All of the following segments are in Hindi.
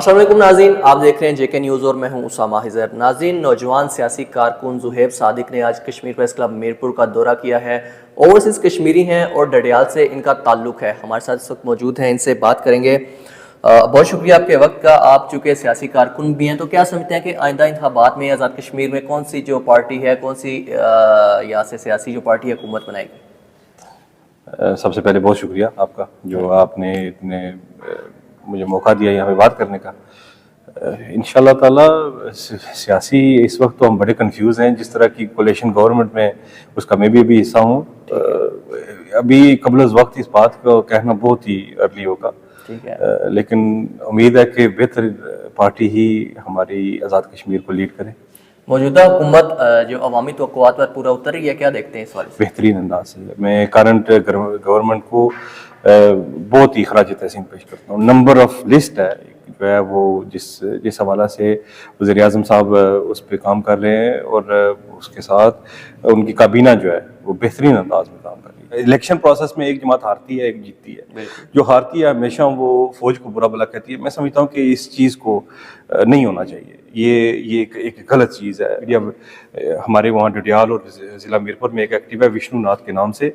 अस्सलाम वालेकुम नाज़रीन, आप देख रहे हैं जेके न्यूज़ और मैं हूं उसामा हिजर। नाज़रीन, नौजवान सियासी कारकुन ज़ुहैब सादिक ने आज कश्मीर प्रेस क्लब मीरपुर का दौरा किया है। ओवरसीज़ कश्मीरी हैं और डडियाल से इनका ताल्लुक है। हमारे साथ इस वक्त मौजूद हैं, इनसे बात करेंगे। बहुत शुक्रिया आपके वक्त का। आप चूँकि सियासी कारकुन भी हैं, तो क्या समझते हैं कि आइंदा इंतखाबात में आज़ाद कश्मीर में कौन सी जो पार्टी है, कौन सी यहाँ से सियासी जो पार्टी हुकूमत बनाएगी? सबसे पहले बहुत शुक्रिया आपका जो आपने इतने मुझे मौका दिया यहाँ पे बात करने का। इंशाल्लाह ताला सियासी इस वक्त तो हम बड़े कंफ्यूज हैं, जिस तरह की कोलिशन गवर्नमेंट में उसका मैं भी अभी हिस्सा हूँ। अभी कबल वक्त इस बात को कहना बहुत ही अर्ली होगा, लेकिन उम्मीद है कि बेहतर पार्टी ही हमारी आज़ाद कश्मीर को लीड करे। मौजूदा हुकूमत जो अवामी तवक्कुआत पर पूरा उतर रही है, क्या देखते हैं इस वाले से? बेहतरीन अंदाज से मैं करंट गवर्नमेंट को बहुत ही खराज तहसीन पेश करता हूँ। नंबर ऑफ लिस्ट है जो है वो जिस हवाला से वज़ीर आज़म साहब उस पर काम कर रहे हैं, और उसके साथ उनकी काबीना जो है वो बेहतरीन अंदाज में काम कर रही है। इलेक्शन प्रोसेस में एक जमात हारती है, एक जीतती है। जो हारती है हमेशा वो फौज को बुरा भला कहती है। मैं समझता हूँ कि इस चीज़ को नहीं होना चाहिए। ये एक गलत चीज़ है। अब हमारे वहाँ डडियाल और ज़िला मीरपुर में एक एक्टिव है विष्णुनाथ के नाम से।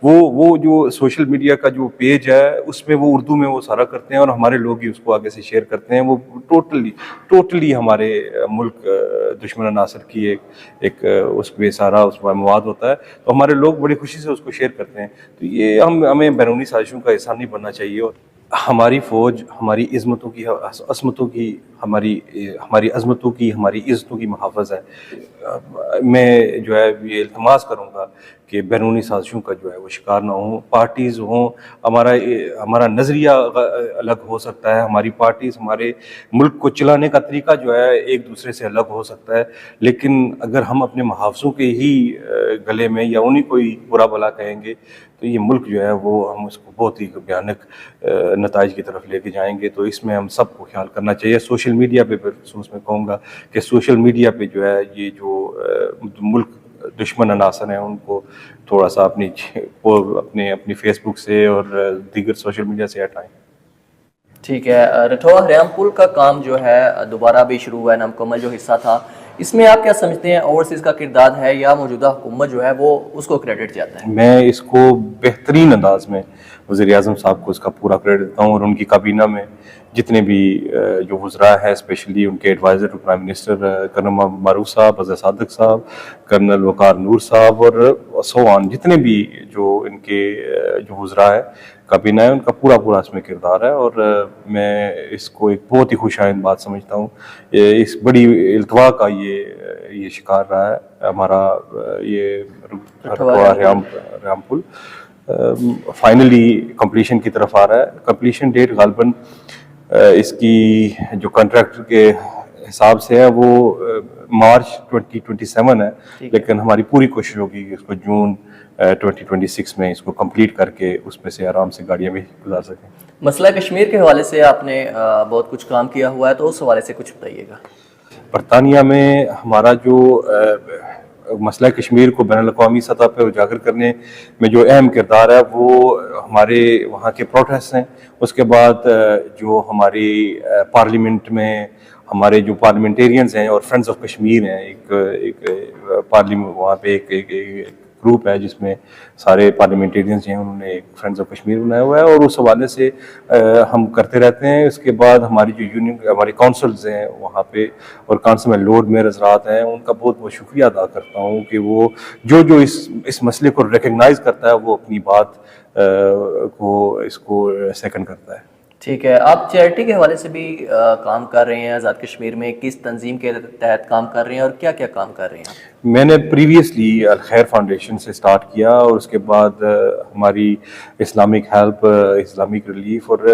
वो जो सोशल मीडिया का जो पेज है उसमें वो उर्दू में वो सारा करते हैं, और हमारे लोग ही उसको आगे से शेयर करते हैं। वो टोटली हमारे मुल्क दुश्मन नासर की एक उसमें सारा उसमें मवाद होता है, तो हमारे लोग बड़ी खुशी से उसको शेयर करते हैं। तो ये हमें बैरूनी साजिशों का हिस्सा नहीं बनना चाहिए। और हमारी फ़ौज हमारी इज़्ज़तों की असमतों की हमारी अज़मतों की हमारी इज़्ज़तों की मुहाफ़िज़ है। मैं जो है ये इल्तिमास करूँगा कि बैरूनी साजिशों का जो है वो शिकार ना हो। पार्टीज़ हों, हमारा नज़रिया अलग हो सकता है, हमारी पार्टीज़ हमारे मुल्क को चलाने का तरीका जो है एक दूसरे से अलग हो सकता है, लेकिन अगर हम अपने मुहाफ़िज़ों के ही गले में या उन्हीं को ही बुरा भला कहेंगे तो ये मुल्क जो है वो हम उसको बहुत ही भयानक नताइज की तरफ लेके जाएंगे। तो इसमें हम सबको ख्याल करना चाहिए। सोशल मीडिया पे खसूस मैं कहूँगा कि सोशल मीडिया पे जो है ये जो मुल्क दुश्मन अनासर हैं उनको थोड़ा सा अपनी फेसबुक से और दीगर सोशल मीडिया से हटाएं। ठीक है। रठौआ हरियाम पुल का काम जो है दोबारा भी शुरू हुआ है, नामुकम्मल जो हिस्सा था, इसमें आप क्या समझते हैं? ओवरसीज़ का किरदार है या मौजूदा हुकूमत जो है वो उसको क्रेडिट जाता है? मैं इसको बेहतरीन अंदाज में वज़ीर आज़म साहब को इसका पूरा क्रेडिट देता हूँ, और उनकी काबीना में जितने भी जो वज़रा हैं, स्पेशली उनके adviser to prime minister colonel Maroof sahab, Azhar Sadiq साहब, कर्नल वकार नूर साहब और सोआन, जितने भी जो इनके जो वज़रा है काबीना है, उनका पूरा इसमें किरदार है। और मैं इसको एक बहुत ही खुशाइंद बात समझता हूँ। इस बड़ी इल्तवा का ये शिकार रहा है हमारा ये हरियाम पुल फाइनली कंप्लीशन की तरफ आ रहा है। कंप्लीशन डेट गालबन इसकी जो कॉन्ट्रैक्टर के हिसाब से है वो मार्च 2027 है, लेकिन हमारी पूरी कोशिश होगी कि इसको जून 2026 में इसको कंप्लीट करके उसमें से आराम से गाड़ियाँ भी गुजार सकें। मसला कश्मीर के हवाले से आपने बहुत कुछ काम किया हुआ है, तो उस हवाले से कुछ बताइएगा। बरतानिया में हमारा जो मसला कश्मीर को बैनुल-अक़वामी सतह पर उजागर करने में जो अहम किरदार है वो हमारे वहाँ के प्रोटेस्ट हैं। उसके बाद जो हमारी पार्लियामेंट में हमारे जो पार्लियामेंटेरियंस हैं और फ्रेंड्स ऑफ कश्मीर हैं, एक पार्लियामेंट वहाँ पे एक ग्रुप है जिसमें सारे पार्लियामेंटेरियंस हैं, उन्होंने एक फ्रेंड्स ऑफ कश्मीर बनाया हुआ है, और उस हवाले से हम करते रहते हैं। इसके बाद हमारी जो यूनियन हमारे काउंसिल्स हैं वहाँ पे और काउंसिल में लॉर्ड मेयर हज़रात हैं, उनका बहुत बहुत शुक्रिया अदा करता हूँ कि वो जो इस मसले को रिकग्नाइज़ करता है वो अपनी बात को इसको सेकंड करता है। ठीक है। आप चैरिटी के हवाले से भी काम कर रहे हैं आज़ाद कश्मीर में, किस तंजीम के तहत काम कर रहे हैं और क्या क्या काम कर रहे हैं? मैंने प्रीवियसली अल खैर फाउंडेशन से स्टार्ट किया, और उसके बाद हमारी इस्लामिक हेल्प, इस्लामिक रिलीफ और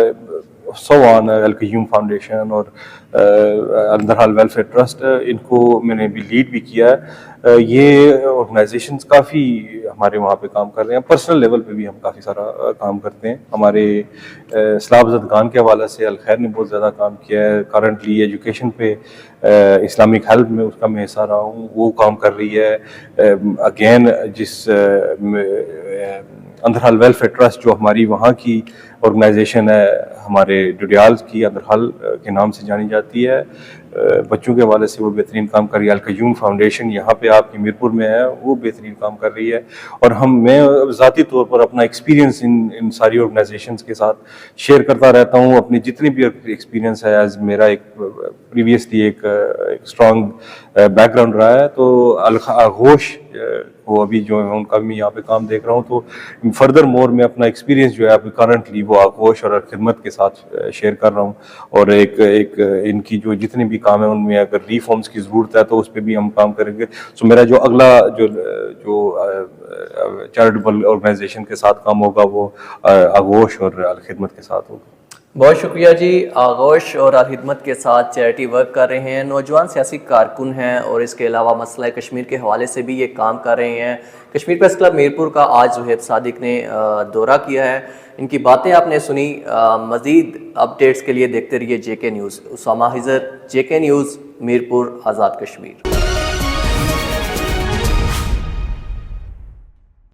सोआन अल क़य्यूम फाउंडेशन और अंदरहाल वेलफेयर ट्रस्ट, इनको मैंने भी लीड भी किया है। ये ऑर्गेनाइजेशंस काफ़ी हमारे वहाँ पे काम कर रहे हैं। पर्सनल लेवल पे भी हम काफ़ी सारा काम करते हैं। हमारे सलाबज़दगान के हवाले से अल खैर ने बहुत ज़्यादा काम किया है। करंटली एजुकेशन पे इस्लामिक हेल्प में उसका मैं हिस्सा रहा हूँ, वो काम कर रही है। अगेन जिस अंदरहाल वेलफेयर ट्रस्ट जो हमारी वहाँ की ऑर्गेनाइजेशन है हमारे डडियाल की, अंदरहाल के नाम से जानी जाती है। बच्चों के हवाले से वो बेहतरीन काम कर रही है। अल-क़य्यूम फाउंडेशन यहाँ पे आपकी मीरपुर में है, वो बेहतरीन काम कर रही है। और मैं ज़ाती तौर पर अपना एक्सपीरियंस इन सारी ऑर्गेनाइजेशंस के साथ शेयर करता रहता हूँ। अपनी जितनी भी एक्सपीरियंस है, एज मेरा एक प्रीवियसली एक स्ट्रॉन्ग बैकग्राउंड रहा है, तो आगोश वो अभी जो है उनका भी यहाँ पे काम देख रहा हूँ, तो फर्दर मोर मैं अपना एक्सपीरियंस जो है अभी करंटली वो आगोश और खिदमत के साथ शेयर कर रहा हूँ। और एक इनकी जो जितने भी काम है उनमें अगर रिफॉर्म्स की ज़रूरत है तो उस पर भी हम काम करेंगे। सो मेरा जो अगला जो चैरिटेबल ऑर्गेनाइजेशन के साथ काम होगा वो आगोश और अल खिदमत के साथ होगा। बहुत शुक्रिया जी। आगोश और अल-हिदमत के साथ चैरिटी वर्क कर रहे हैं, नौजवान सियासी कारकुन हैं और इसके अलावा मसला कश्मीर के हवाले से भी ये काम कर रहे हैं। कश्मीर प्रेस क्लब मीरपुर का आज ज़ुहैब सादिक ने दौरा किया है। इनकी बातें आपने सुनी। मज़ीद अपडेट्स के लिए देखते रहिए JK news. Usama Hijar, JK news, Mirpur, Azad Kashmir.